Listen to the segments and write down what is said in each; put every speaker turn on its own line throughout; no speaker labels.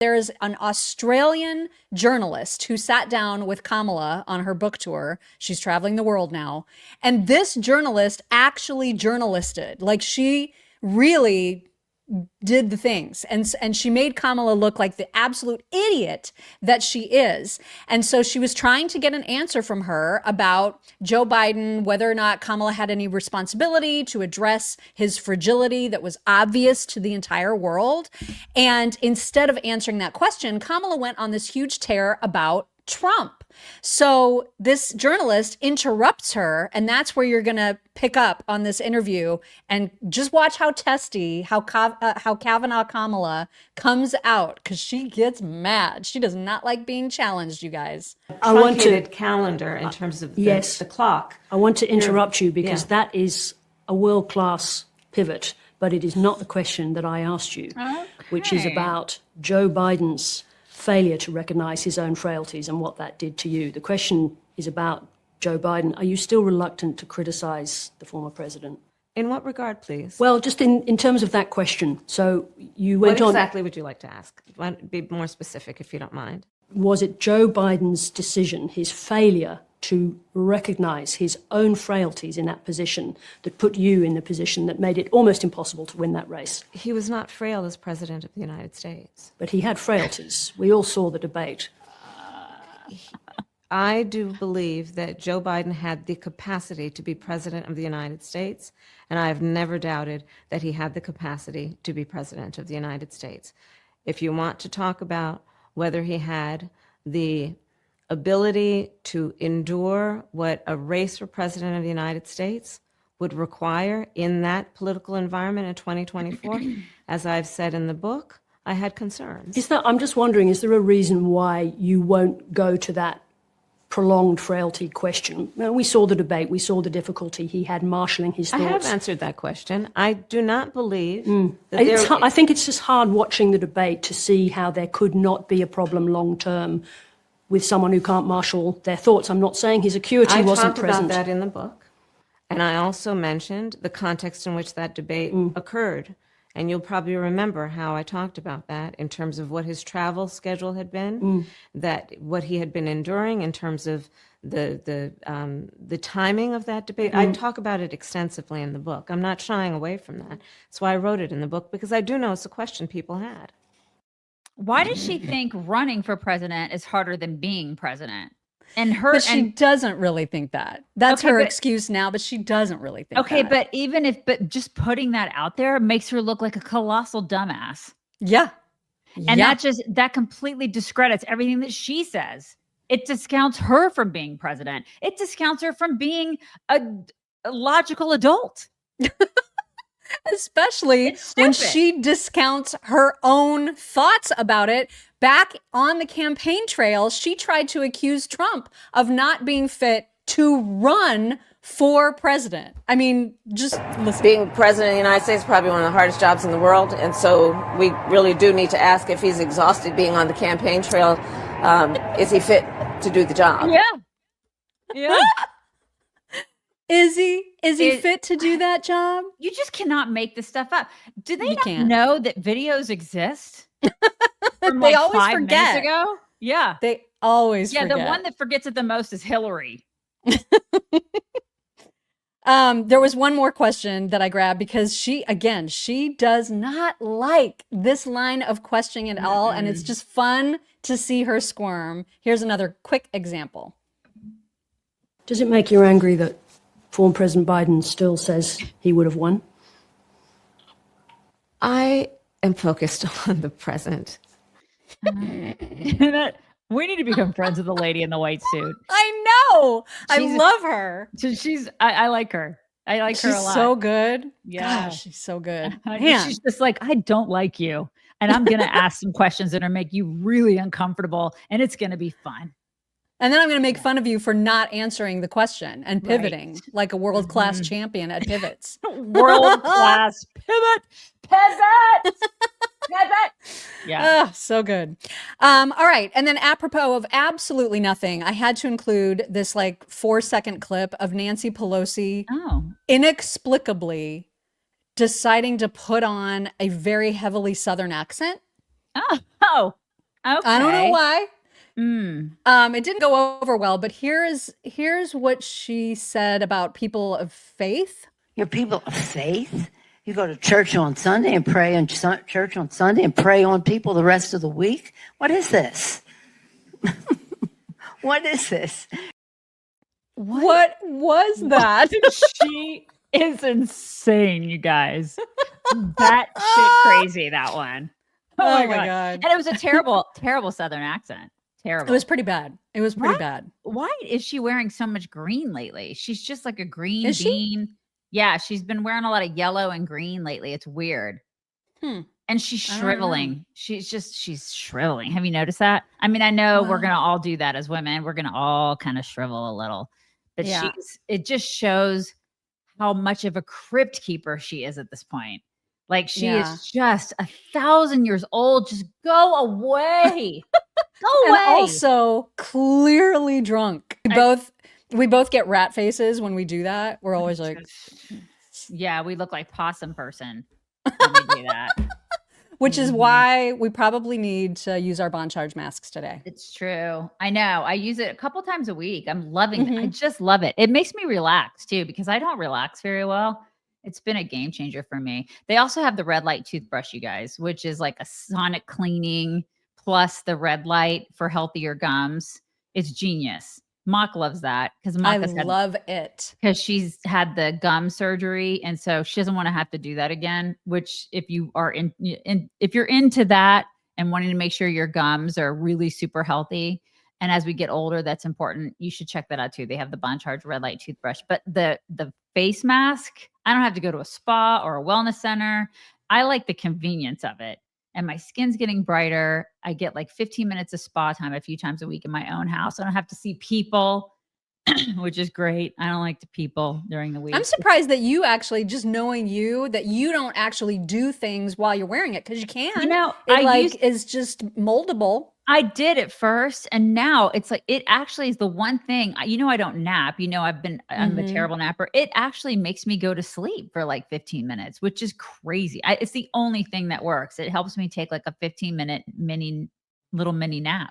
There's an Australian journalist who sat down with Kamala on her book tour. She's traveling the world now. And this journalist actually journalisted. Like, she really did the things, and she made Kamala look like the absolute idiot that she is. And so she was trying to get an answer from her about Joe Biden, whether or not Kamala had any responsibility to address his fragility that was obvious to the entire world. And instead of answering that question, Kamala went on this huge tear about Trump. So this journalist interrupts her, and that's where you're going to pick up on this interview, and just watch how testy, how Kavanaugh Kamala comes out, because she gets mad. She does not like being challenged, you guys.
I want to calendar in terms of the clock.
I want to interrupt you because that is a world-class pivot, but it is not the question that I asked you, which is about Joe Biden's failure to recognize his own frailties and what that did to you. The question is about Joe Biden. Are you still reluctant to criticize the former president?
In what regard, please?
Well, just in terms of that question. So you went on.
What exactly would you like to ask? Be more specific, if you don't mind.
Was it Joe Biden's decision, his failure to recognize his own frailties in that position, that put you in the position that made it almost impossible to win that race?
He was not frail as president of the United States.
But he had frailties. We all saw the debate.
I do believe that Joe Biden had the capacity to be president of the United States, and I have never doubted that he had the capacity to be president of the United States. If you want to talk about whether he had the ability to endure what a race for president of the United States would require in that political environment in 2024, as I've said in the book, I had concerns.
I'm just wondering, is there a reason why you won't go to that prolonged frailty question? Well, we saw the debate, we saw the difficulty he had marshalling his thoughts.
I have answered that question. I do not believe
that I think it's just hard watching the debate to see how there could not be a problem long term with someone who can't marshal their thoughts. I'm not saying his acuity wasn't present.
I talked about that in the book. And I also mentioned the context in which that debate occurred. And you'll probably remember how I talked about that in terms of what his travel schedule had been, that what he had been enduring in terms of the timing of that debate. I talk about it extensively in the book. I'm not shying away from that. That's why I wrote it in the book, because I do know it's a question people had.
Why does she think running for president is harder than being president?
But she doesn't really think that. That's her excuse now, but she doesn't really think that.
Okay, but just putting that out there makes her look like a colossal dumbass.
Yeah.
And that completely discredits everything that she says. It discounts her from being president. It discounts her from being a logical adult.
Especially when she discounts her own thoughts about it. Back on the campaign trail, she tried to accuse Trump of not being fit to run for president. I mean, just listen.
Being president of the United States is probably one of the hardest jobs in the world. And so we really do need to ask if he's exhausted being on the campaign trail. Is he fit to do the job?
Yeah.
Is he fit to do that job?
You just cannot make this stuff up. Do they not know that videos exist? From
they
like
always
5
forget.
minutes ago? Yeah.
They always forget.
The one that forgets it the most is Hillary.
There was one more question that I grabbed because she does not like this line of questioning at all. And it's just fun to see her squirm. Here's another quick example.
Does it make you angry that former President Biden still says he would have won?
I am focused on the present.
We need to become friends with the lady in the white suit.
I know. I love her.
I like her. I like her a lot.
She's so good.
Yeah.
Gosh, she's so good.
She's just like, I don't like you. And I'm going to ask some questions that are make you really uncomfortable. And it's going to be fun.
And then I'm going to make fun of you for not answering the question and pivoting like a world-class champion at pivots.
World-class pivot. Yeah.
Oh, so good. All right. And then apropos of absolutely nothing, I had to include this like 4-second clip of Nancy Pelosi inexplicably deciding to put on a very heavily Southern accent.
Oh. Okay.
I don't know why.
Mm.
It didn't go over well, but here's what she said about people of faith.
You're people of faith. You go to church on Sunday and pray in church on Sunday and pray on people the rest of the week. What is this? What is this?
What was that?
She is insane, you guys. That shit crazy, that one.
Oh my God.
And it was a terrible, terrible Southern accent. Terrible.
It was pretty bad. It was pretty bad.
Why is she wearing so much green lately? She's just like a green
Is she?
bean. Yeah, she's been wearing a lot of yellow and green lately. It's weird. And she's
I don't know.
shriveling. She's shriveling. Have you noticed that? I mean, I know we're going to all do that as women. We're going to all kind of shrivel a little. But
Yeah.
it just shows how much of a crypt keeper she is at this point. Like she
Yeah.
is just 1,000 years old. Just go away. Go
And
away.
also clearly drunk. We both get rat faces when we do that. We're always like,
yeah, we look like possum person when we do that.
which is why we probably need to use our bond charge masks today.
It's true. I know. I use it a couple times a week. I'm loving it. I just love it. It makes me relax too, because I don't relax very well. It's been a game changer for me. They also have the red light toothbrush, you guys, which is like a sonic cleaning plus the red light for healthier gums. It's genius. Mock loves that because
I love it.
because she's had the gum surgery, and so she doesn't want to have to do that again. Which, if you are if you're into that and wanting to make sure your gums are really super healthy, and as we get older, that's important. You should check that out too. They have the Bond Charge red light toothbrush, but the face mask, I don't have to go to a spa or a wellness center. I like the convenience of it. And my skin's getting brighter. I get like 15 minutes of spa time a few times a week in my own house. I don't have to see people, which is great. I don't like the people during the week.
I'm surprised that you actually, just knowing you, that you don't actually do things while you're wearing it, because you can.
You know,
it is just moldable.
I did at first, and now it's like, it actually is the one thing, I don't nap, I'm a terrible napper. It actually makes me go to sleep for like 15 minutes, which is crazy. It's the only thing that works. It helps me take like a 15-minute mini nap.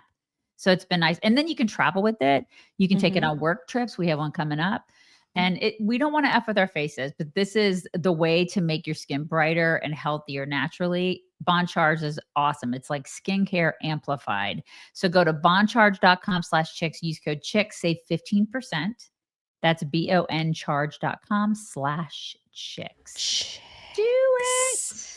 So it's been nice. And then you can travel with it. You can take it on work trips. We have one coming up. And we don't want to F with our faces, but this is the way to make your skin brighter and healthier naturally. Bond Charge is awesome. It's like skincare amplified. So go to bondcharge.com/chicks, use code chicks, save 15%. That's boncharge.com/chicks. Do it.